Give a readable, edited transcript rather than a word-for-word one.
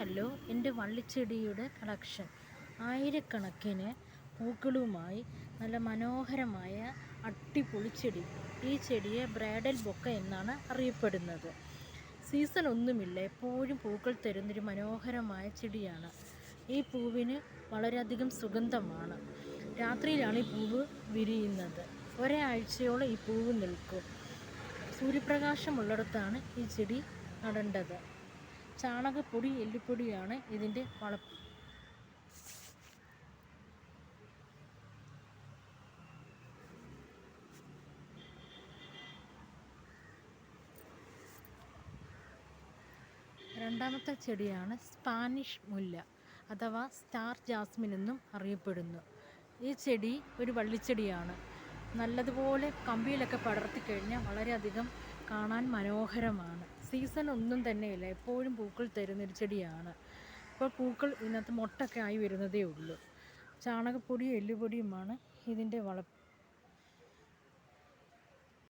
Hello, എൻ്റെ വള്ളിച്ചെടിയുടെ collection. ആയിരക്കണക്കിന് പൂക്കളുമായി നല്ല മനോഹരമായ അടിപൊളി ചെടി. ഈ ചെടിയെ ബ്രൈഡൽ ബൊക്ക എന്നാണ് അറിയപ്പെടുന്നത്. സീസൺ ഒന്നുമില്ല, എപ്പോഴും പൂക്കൾ തരുന്നൊരു മനോഹരമായ ചെടിയാണ്. ഈ പൂവിന് വളരെയധികം സുഗന്ധമാണ്. രാത്രിയിലാണ് ഈ പൂവ് വിരിയുന്നത്. ഒരാഴ്ചയോളം ഈ പൂവ് നിൽക്കും. സൂര്യപ്രകാശമുള്ളിടത്താണ് ഈ ചെടി നടേണ്ടത്. ചാണകപ്പൊടി, എല്ലുപൊടിയാണ് ഇതിൻ്റെ വളം. രണ്ടാമത്തെ ചെടിയാണ് സ്പാനിഷ് മുല്ല അഥവാ സ്റ്റാർ ജാസ്മിൻ എന്നും അറിയപ്പെടുന്നു. ഈ ചെടി ഒരു വള്ളിച്ചെടിയാണ്. നല്ലതുപോലെ കമ്പിയിലൊക്കെ പടർത്തിക്കഴിഞ്ഞാൽ വളരെയധികം കാണാൻ മനോഹരമാണ്. സീസൺ ഒന്നും തന്നെയില്ല, എപ്പോഴും പൂക്കൾ തരുന്നൊരു ചെടിയാണ്. ഇപ്പോൾ പൂക്കൾ ഇതിനകത്ത് മൊട്ടൊക്കെ ആയി വരുന്നതേ ഉള്ളൂ. ചാണകപ്പൊടിയും എല്ലുപൊടിയുമാണ് ഇതിൻ്റെ വളം.